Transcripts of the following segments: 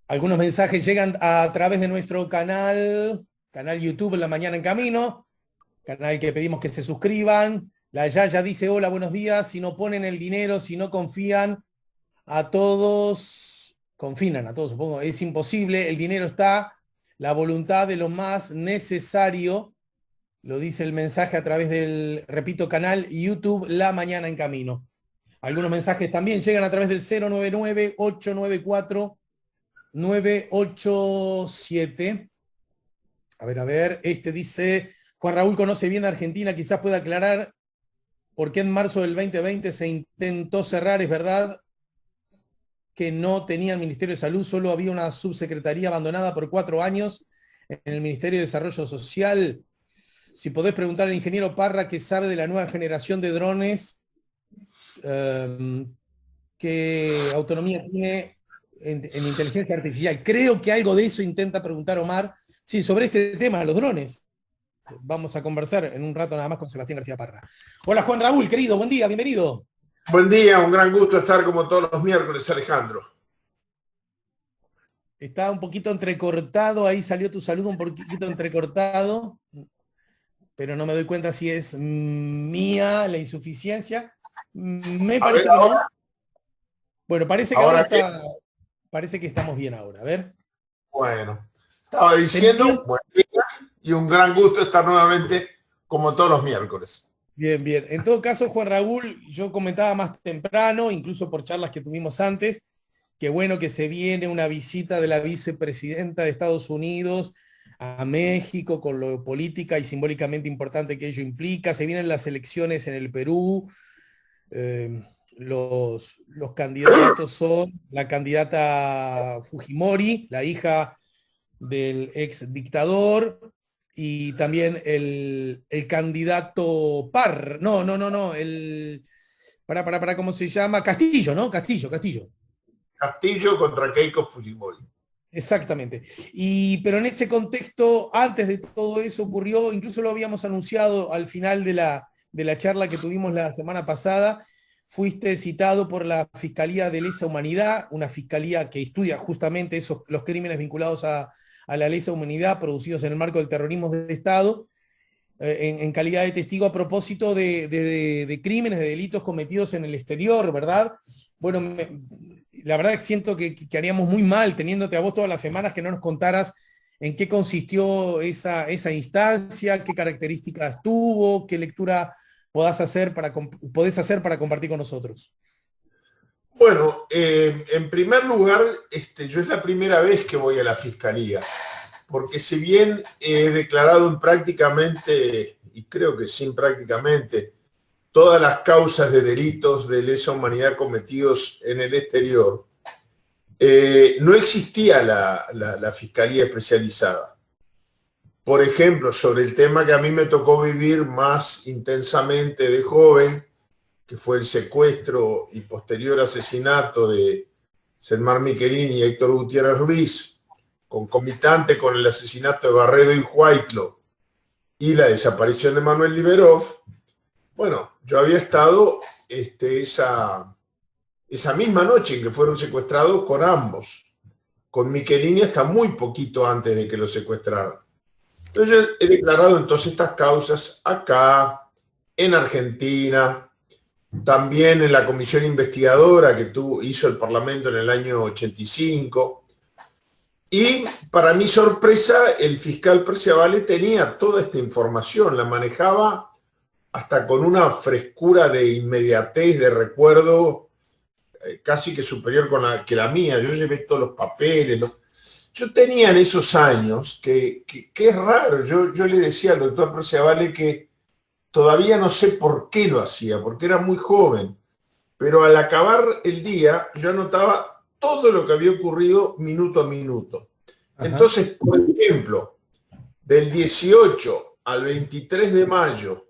Algunos mensajes llegan a través de nuestro canal YouTube La Mañana en Camino, canal que pedimos que se suscriban. La Yaya dice, hola, buenos días. Si no ponen el dinero, si no confían a todos, confinan a todos, supongo, es imposible. El dinero está, la voluntad de lo más necesario, lo dice el mensaje a través del, repito, canal YouTube La Mañana en Camino. Algunos mensajes también llegan a través del 099-894-987. A ver, este dice, Juan Raúl conoce bien a Argentina, quizás pueda aclarar por qué en marzo del 2020 se intentó cerrar. Es verdad que no tenía el Ministerio de Salud, solo había una subsecretaría abandonada por 4 años en el Ministerio de Desarrollo Social. Si podés preguntar al ingeniero Parra qué sabe de la nueva generación de drones, qué autonomía tiene en inteligencia artificial. Creo que algo de eso intenta preguntar Omar. Sí, sobre este tema, los drones. Vamos a conversar en un rato nada más con Sebastián García Parra. Hola Juan Raúl, querido, buen día, bienvenido. Buen día, un gran gusto estar como todos los miércoles, Alejandro. Está un poquito entrecortado, ahí salió tu saludo un poquito entrecortado, pero no me doy cuenta si es mía la insuficiencia. Me A ver parece que no. ahora. Bueno, parece que ahora está, parece que estamos bien ahora. A ver. Bueno, estaba diciendo, buen día y un gran gusto estar nuevamente como todos los miércoles. Bien, bien. En todo caso, Juan Raúl, yo comentaba más temprano, incluso por charlas que tuvimos antes, que bueno que se viene una visita de la vicepresidenta de Estados Unidos a México, con lo política y simbólicamente importante que ello implica. Se vienen las elecciones en el Perú. Los candidatos son la candidata Fujimori, la hija del ex dictador, y también el candidato ¿cómo se llama? Castillo, ¿no? Castillo. Castillo contra Keiko Fujimori. Exactamente. Pero en ese contexto, antes de todo eso ocurrió, incluso lo habíamos anunciado al final de la charla que tuvimos la semana pasada, fuiste citado por la Fiscalía de Lesa Humanidad, una fiscalía que estudia justamente los crímenes vinculados a la lesa humanidad producidos en el marco del terrorismo de Estado, en calidad de testigo a propósito de crímenes, de delitos cometidos en el exterior, ¿verdad? Bueno, la verdad que siento que haríamos muy mal, teniéndote a vos todas las semanas, que no nos contaras en qué consistió esa instancia, qué características tuvo, qué lectura podés hacer para compartir con nosotros. Bueno, en primer lugar, yo es la primera vez que voy a la Fiscalía, porque si bien he declarado en prácticamente, y creo que sin prácticamente, todas las causas de delitos de lesa humanidad cometidos en el exterior, no existía la Fiscalía Especializada. Por ejemplo, sobre el tema que a mí me tocó vivir más intensamente de joven, que fue el secuestro y posterior asesinato de Selmar Michelini y Héctor Gutiérrez Ruiz, concomitante con el asesinato de Barredo y Huaytlo y la desaparición de Manuel Liberov. Bueno, yo había estado esa misma noche en que fueron secuestrados con ambos, con Michelini hasta muy poquito antes de que lo secuestraran. Entonces yo he declarado entonces estas causas acá, en Argentina, también en la comisión investigadora que hizo el Parlamento en el año 85. Y para mi sorpresa, el fiscal Preciavale tenía toda esta información, la manejaba hasta con una frescura de inmediatez, de recuerdo, casi que superior que la mía. Yo llevé todos los papeles. Yo tenía en esos años, que es raro, yo le decía al doctor Preciavale que todavía no sé por qué lo hacía, porque era muy joven, pero al acabar el día yo anotaba todo lo que había ocurrido minuto a minuto. Ajá. Entonces, por ejemplo, del 18 al 23 de mayo,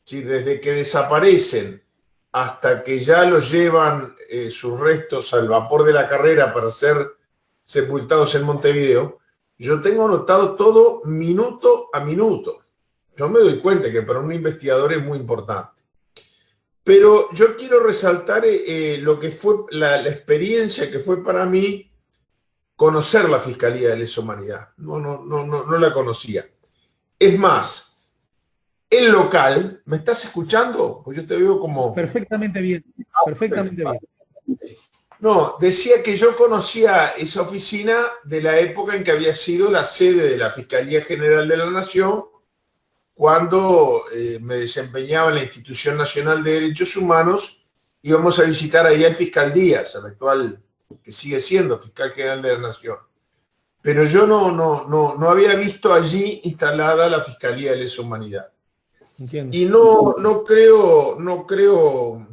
¿sí?, desde que desaparecen hasta que ya los llevan sus restos al vapor de la Carrera para ser sepultados en Montevideo, yo tengo anotado todo minuto a minuto. Yo me doy cuenta que para un investigador es muy importante. Pero yo quiero resaltar lo que fue la experiencia que fue para mí conocer la Fiscalía de Lesa Humanidad. No la conocía. Es más, el local, ¿me estás escuchando? Pues yo te veo como... Perfectamente bien, perfectamente bien. No, decía que yo conocía esa oficina de la época en que había sido la sede de la Fiscalía General de la Nación, cuando me desempeñaba en la Institución Nacional de Derechos Humanos. Íbamos a visitar ahí al fiscal Díaz, el actual, que sigue siendo fiscal general de la Nación. Pero yo no había visto allí instalada la Fiscalía de Lesa Humanidad. Entiendo. Y no creo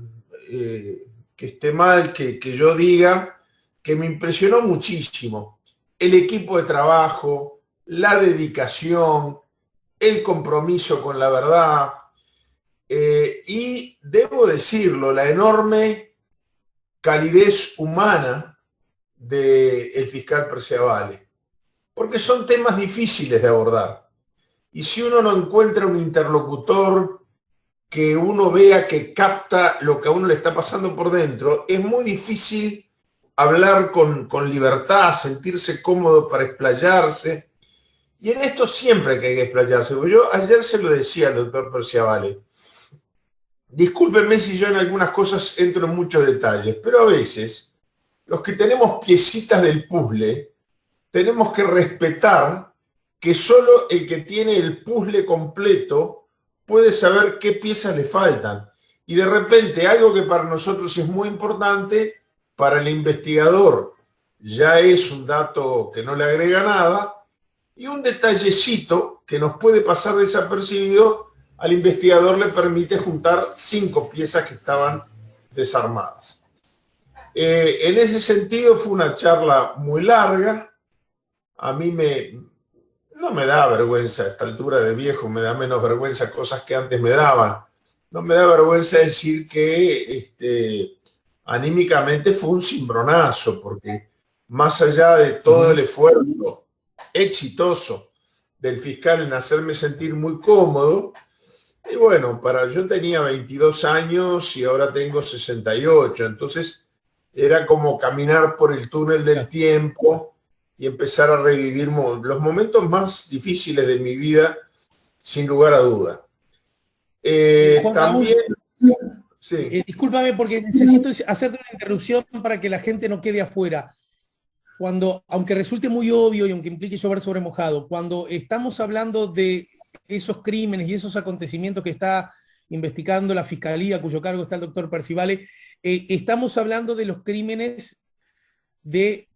que esté mal que yo diga que me impresionó muchísimo el equipo de trabajo, la dedicación, el compromiso con la verdad, y debo decirlo, la enorme calidez humana del fiscal Perciavale, porque son temas difíciles de abordar. Y si uno no encuentra un interlocutor que uno vea que capta lo que a uno le está pasando por dentro, es muy difícil hablar con libertad, sentirse cómodo para explayarse. Y en esto siempre que hay que explayarse. Yo ayer se lo decía al doctor Perciavale. Discúlpenme si yo en algunas cosas entro en muchos detalles, pero a veces los que tenemos piecitas del puzzle tenemos que respetar que solo el que tiene el puzzle completo puede saber qué piezas le faltan. Y de repente algo que para nosotros es muy importante, para el investigador ya es un dato que no le agrega nada, y un detallecito que nos puede pasar desapercibido, al investigador le permite juntar 5 piezas que estaban desarmadas. En ese sentido fue una charla muy larga. A mí no me da vergüenza a esta altura de viejo, me da menos vergüenza cosas que antes me daban. No me da vergüenza decir que anímicamente fue un cimbronazo, porque más allá de todo el esfuerzo exitoso del fiscal en hacerme sentir muy cómodo, y bueno, yo tenía 22 años y ahora tengo 68, entonces era como caminar por el túnel del tiempo y empezar a revivir los momentos más difíciles de mi vida, sin lugar a duda. También... Sí. Discúlpame porque necesito hacerte una interrupción para que la gente no quede afuera. Aunque resulte muy obvio y aunque implique llover sobre mojado, cuando estamos hablando de esos crímenes y esos acontecimientos que está investigando la Fiscalía, cuyo cargo está el doctor Perciavale, estamos hablando de los crímenes de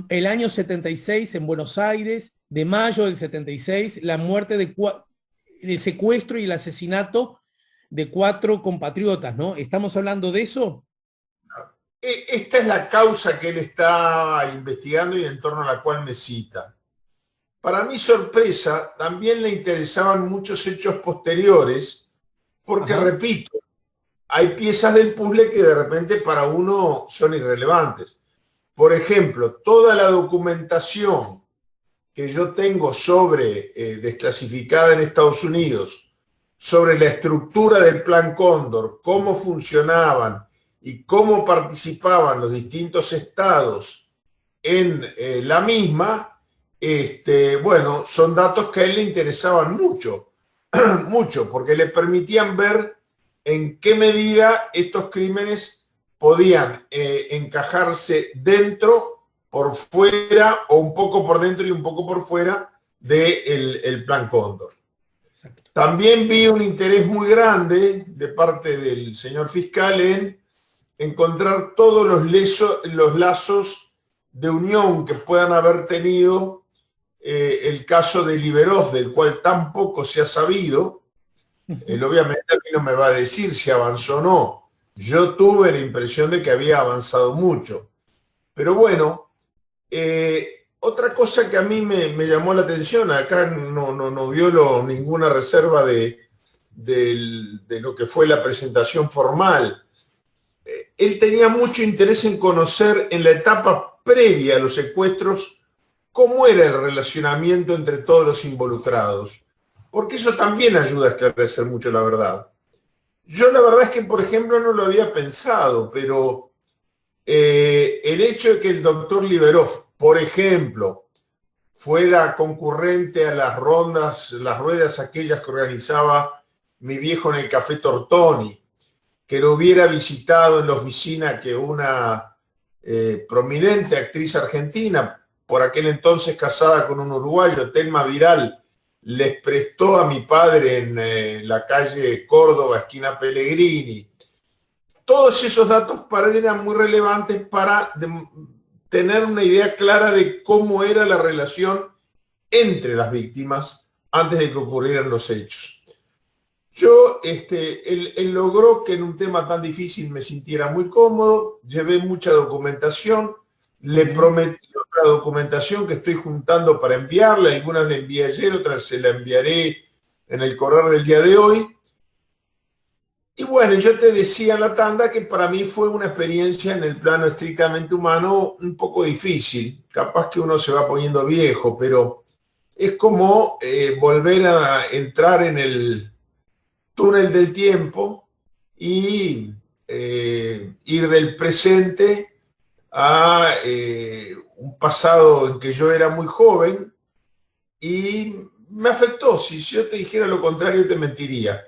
el año 76 en Buenos Aires, de mayo del 76, la muerte el secuestro y el asesinato de 4 compatriotas, ¿no? ¿Estamos hablando de eso? Esta es la causa que él está investigando y en torno a la cual me cita. Para mi sorpresa, también le interesaban muchos hechos posteriores, porque, repito, hay piezas del puzzle que de repente para uno son irrelevantes. Por ejemplo, toda la documentación que yo tengo desclasificada en Estados Unidos, sobre la estructura del Plan Cóndor, cómo funcionaban y cómo participaban los distintos estados en la misma, bueno, son datos que a él le interesaban mucho, mucho, porque le permitían ver en qué medida estos crímenes podían encajarse dentro, por fuera, o un poco por dentro y un poco por fuera del Plan Cóndor. Exacto. También vi un interés muy grande de parte del señor fiscal en encontrar todos los lazos de unión que puedan haber tenido el caso de Liberós, del cual tan poco se ha sabido. Él obviamente a mí no me va a decir si avanzó o no. Yo tuve la impresión de que había avanzado mucho. Pero bueno, otra cosa que a mí me llamó la atención, acá no violo ninguna reserva de lo que fue la presentación formal. Él tenía mucho interés en conocer en la etapa previa a los secuestros cómo era el relacionamiento entre todos los involucrados, porque eso también ayuda a esclarecer mucho la verdad. Yo la verdad es que, por ejemplo, no lo había pensado, pero el hecho de que el doctor Liberós por ejemplo, fuera concurrente a las ruedas aquellas que organizaba mi viejo en el Café Tortoni, que lo hubiera visitado en la oficina que una prominente actriz argentina, por aquel entonces casada con un uruguayo, Telma Viral, les prestó a mi padre en la calle Córdoba, esquina Pellegrini. Todos esos datos para él eran muy relevantes para tener una idea clara de cómo era la relación entre las víctimas antes de que ocurrieran los hechos. Él logró que en un tema tan difícil me sintiera muy cómodo, llevé mucha documentación, le prometí otra documentación que estoy juntando para enviarle, algunas le envié ayer, otras se la enviaré en el correr del día de hoy. Y bueno, yo te decía en la tanda que para mí fue una experiencia en el plano estrictamente humano un poco difícil. Capaz que uno se va poniendo viejo, pero es como volver a entrar en el túnel del tiempo y ir del presente a un pasado en que yo era muy joven y me afectó. Si yo te dijera lo contrario te mentiría.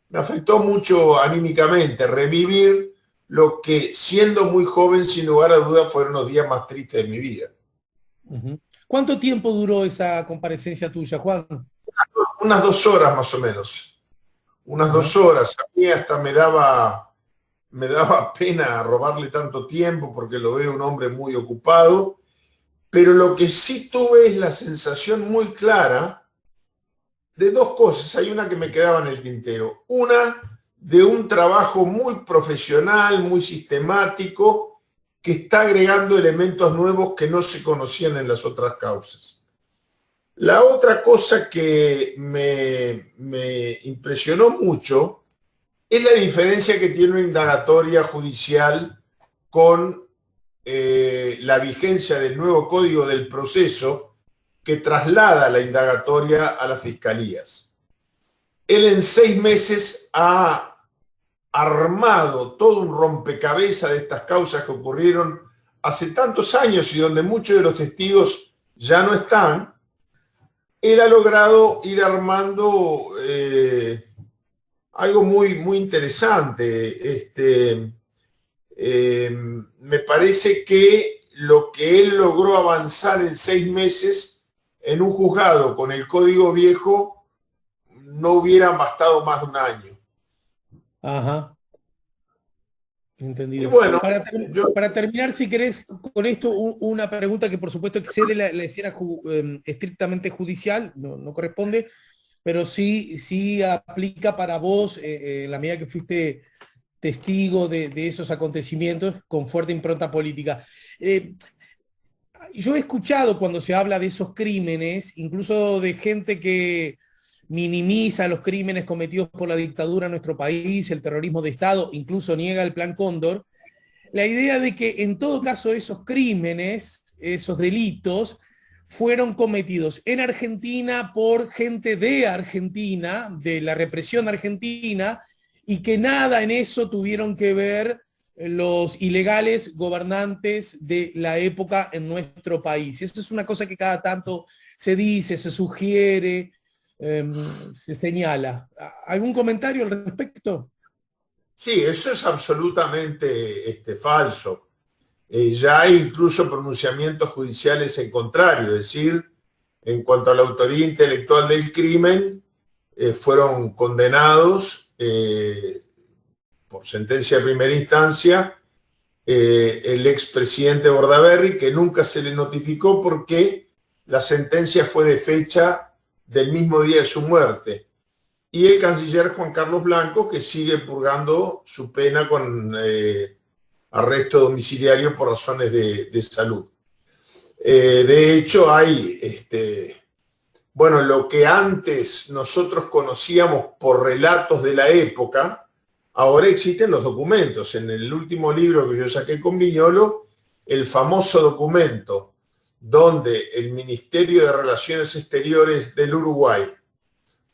Me afectó mucho anímicamente revivir lo que siendo muy joven sin lugar a dudas fueron los días más tristes de mi vida. ¿Cuánto tiempo duró esa comparecencia tuya, Juan? Unas 2 horas más o menos. Unas 2 horas. A mí hasta me daba pena robarle tanto tiempo porque lo veo un hombre muy ocupado, pero lo que sí tuve es la sensación muy clara de 2 cosas. Hay una que me quedaba en el tintero. Una, de un trabajo muy profesional, muy sistemático, que está agregando elementos nuevos que no se conocían en las otras causas. La otra cosa que me impresionó mucho es la diferencia que tiene una indagatoria judicial con la vigencia del nuevo Código del Proceso que traslada la indagatoria a las fiscalías. Él en 6 meses ha armado todo un rompecabezas de estas causas que ocurrieron hace tantos años y donde muchos de los testigos ya no están. Él ha logrado ir armando algo muy, muy interesante. Me parece que lo que él logró avanzar en 6 meses en un juzgado con el Código Viejo no hubieran bastado más de un año. Ajá. Entendido. Y bueno, para terminar, si querés, con esto, una pregunta que por supuesto excede la escena estrictamente judicial, no corresponde, pero sí aplica para vos en la medida que fuiste testigo de esos acontecimientos con fuerte impronta política. Yo he escuchado cuando se habla de esos crímenes, incluso de gente que minimiza los crímenes cometidos por la dictadura en nuestro país, el terrorismo de Estado, incluso niega el Plan Cóndor, la idea de que en todo caso esos crímenes, esos delitos, fueron cometidos en Argentina por gente de Argentina, de la represión argentina, y que nada en eso tuvieron que ver los ilegales gobernantes de la época en nuestro país. Eso es una cosa que cada tanto se dice, se sugiere, se señala. ¿Algún comentario al respecto? Sí, eso es absolutamente falso. Ya hay incluso pronunciamientos judiciales en contrario, es decir, en cuanto a la autoría intelectual del crimen, fueron condenados por sentencia de primera instancia el expresidente Bordaberry, que nunca se le notificó porque la sentencia fue de fecha del mismo día de su muerte, y el canciller Juan Carlos Blanco, que sigue purgando su pena con arresto domiciliario por razones de salud. De hecho, hay lo que antes nosotros conocíamos por relatos de la época, ahora existen los documentos. En el último libro que yo saqué con Viñolo, el famoso documento donde el Ministerio de Relaciones Exteriores del Uruguay,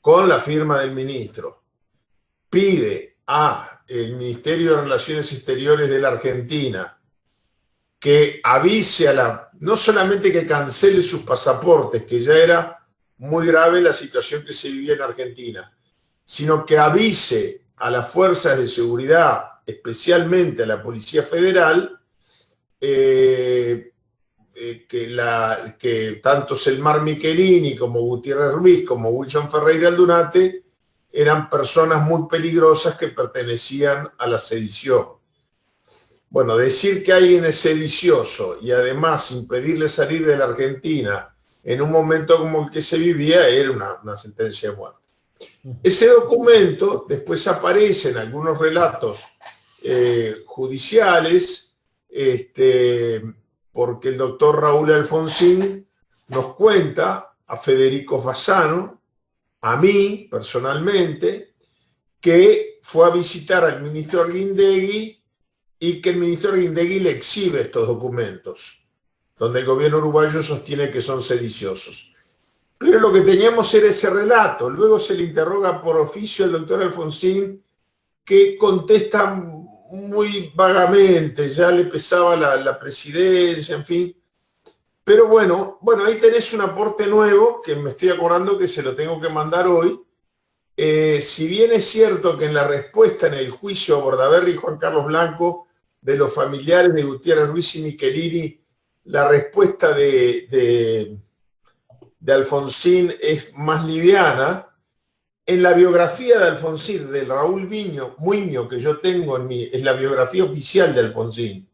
con la firma del ministro, pide a el Ministerio de Relaciones Exteriores de la Argentina que avise no solamente que cancele sus pasaportes, que ya era muy grave la situación que se vivía en Argentina, sino que avise a las fuerzas de seguridad, especialmente a la Policía Federal, que tanto Selmar Michelini como Gutiérrez Ruiz como Wilson Ferreira Aldunate eran personas muy peligrosas que pertenecían a la sedición. Bueno, decir que alguien es sedicioso y además impedirle salir de la Argentina en un momento como el que se vivía era una sentencia de muerte. Ese documento después aparece en algunos relatos judiciales, porque el doctor Raúl Alfonsín nos cuenta a Federico Fasano, a mí personalmente, que fue a visitar al ministro Arguindegui y que el ministro Arguindegui le exhibe estos documentos, donde el gobierno uruguayo sostiene que son sediciosos. Pero lo que teníamos era ese relato. Luego se le interroga por oficio al doctor Alfonsín, que contesta muy vagamente, ya le pesaba la presidencia, en fin. Pero bueno, ahí tenés un aporte nuevo, que me estoy acordando que se lo tengo que mandar hoy. Si bien es cierto que en la respuesta en el juicio a Bordaberry y Juan Carlos Blanco, de los familiares de Gutiérrez Ruiz y Michelini, la respuesta de Alfonsín es más liviana, en la biografía de Alfonsín, de Raúl Muño, que yo tengo es la biografía oficial de Alfonsín,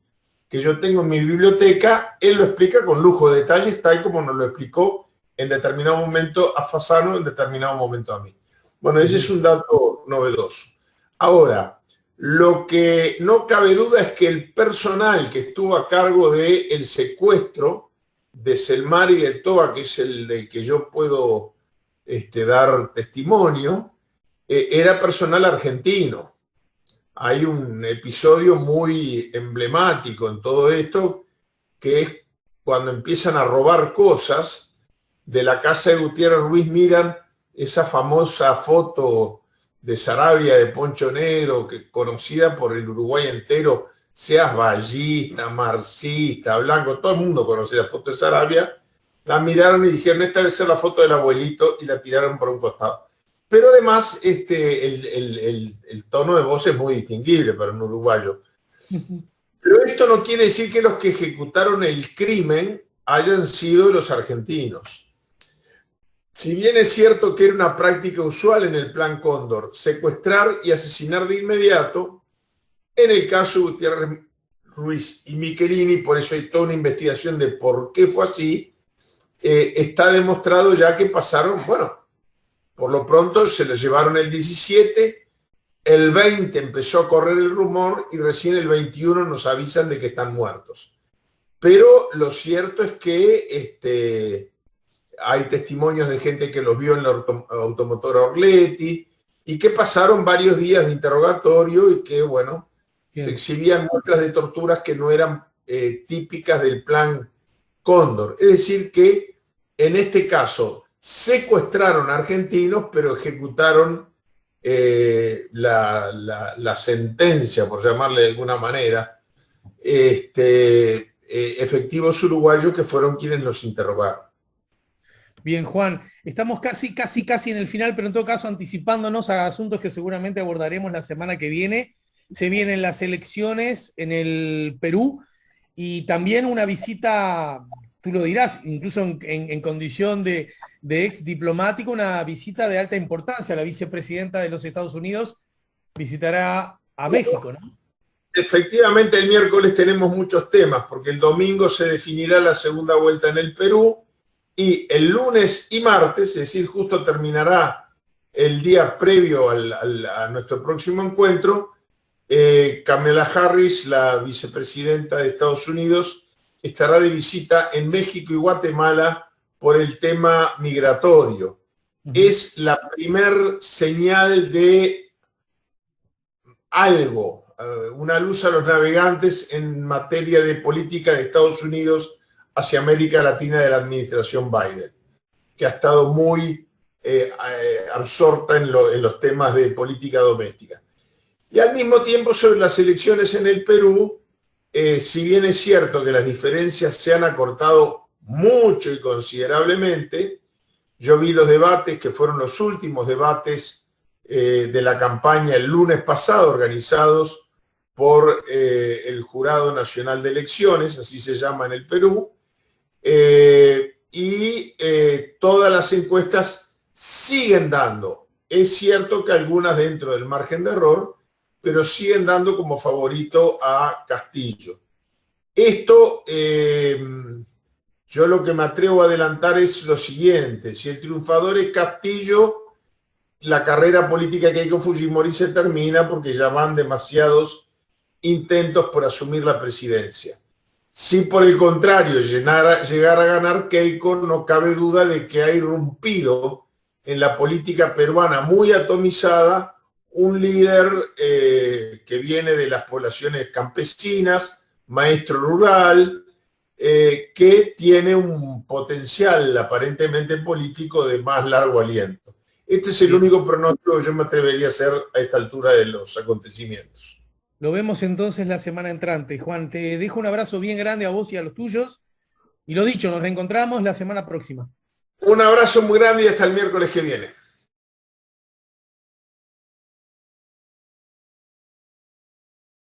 que yo tengo en mi biblioteca, él lo explica con lujo de detalles, tal como nos lo explicó en determinado momento a Fasano, en determinado momento a mí. Bueno, ese es un dato novedoso. Ahora, lo que no cabe duda es que el personal que estuvo a cargo del secuestro de Selmar y del Toba, que es el del que yo puedo dar testimonio, era personal argentino. Hay un episodio muy emblemático en todo esto, que es cuando empiezan a robar cosas de la casa de Gutiérrez Ruiz. Miran esa famosa foto de Sarabia de Poncho Negro, que conocida por el Uruguay entero, seas ballista, marxista, blanco, todo el mundo conoce la foto de Sarabia. La miraron y dijeron, esta debe ser la foto del abuelito, y la tiraron por un costado. Pero además el tono de voz es muy distinguible para un uruguayo. Pero esto no quiere decir que los que ejecutaron el crimen hayan sido los argentinos. Si bien es cierto que era una práctica usual en el Plan Cóndor, secuestrar y asesinar de inmediato, en el caso de Gutiérrez Ruiz y Michelini, por eso hay toda una investigación de por qué fue así, está demostrado ya que pasaron, por lo pronto se los llevaron el 17, el 20 empezó a correr el rumor y recién el 21 nos avisan de que están muertos. Pero lo cierto es que hay testimonios de gente que los vio en la automotora Orletti y que pasaron varios días de interrogatorio y que, se exhibían muestras de torturas que no eran típicas del Plan Cóndor. Es decir, que en este caso secuestraron a argentinos, pero ejecutaron la sentencia, por llamarle de alguna manera, efectivos uruguayos que fueron quienes los interrogaron. Bien, Juan, estamos casi en el final, pero en todo caso anticipándonos a asuntos que seguramente abordaremos la semana que viene. Se vienen las elecciones en el Perú y también una visita, tú lo dirás, incluso en condición de ex diplomático, una visita de alta importancia. La vicepresidenta de los Estados Unidos visitará a México, ¿no? Efectivamente, el miércoles tenemos muchos temas, porque el domingo se definirá la segunda vuelta en el Perú, y el lunes y martes, es decir, justo terminará el día previo a nuestro próximo encuentro, Kamala Harris, la vicepresidenta de Estados Unidos, estará de visita en México y Guatemala por el tema migratorio. Es la primer señal de algo, una luz a los navegantes en materia de política de Estados Unidos hacia América Latina de la administración Biden, que ha estado muy absorta en los temas de política doméstica. Y al mismo tiempo, sobre las elecciones en el Perú, si bien es cierto que las diferencias se han acortado mucho y considerablemente, yo vi los debates que fueron los últimos debates de la campaña el lunes pasado, organizados por el Jurado Nacional de Elecciones, así se llama en el Perú, y todas las encuestas siguen dando. Es cierto que algunas dentro del margen de error, pero siguen dando como favorito a Castillo. Esto, yo lo que me atrevo a adelantar es lo siguiente: si el triunfador es Castillo, la carrera política de Keiko Fujimori se termina porque ya van demasiados intentos por asumir la presidencia. Si por el contrario llegara a ganar Keiko, no cabe duda de que ha irrumpido en la política peruana muy atomizada un líder que viene de las poblaciones campesinas, maestro rural, que tiene un potencial aparentemente político de más largo aliento. Este es el único pronóstico que yo me atrevería a hacer a esta altura de los acontecimientos. Lo vemos entonces la semana entrante. Juan, te dejo un abrazo bien grande a vos y a los tuyos. Y lo dicho, nos reencontramos la semana próxima. Un abrazo muy grande y hasta el miércoles que viene.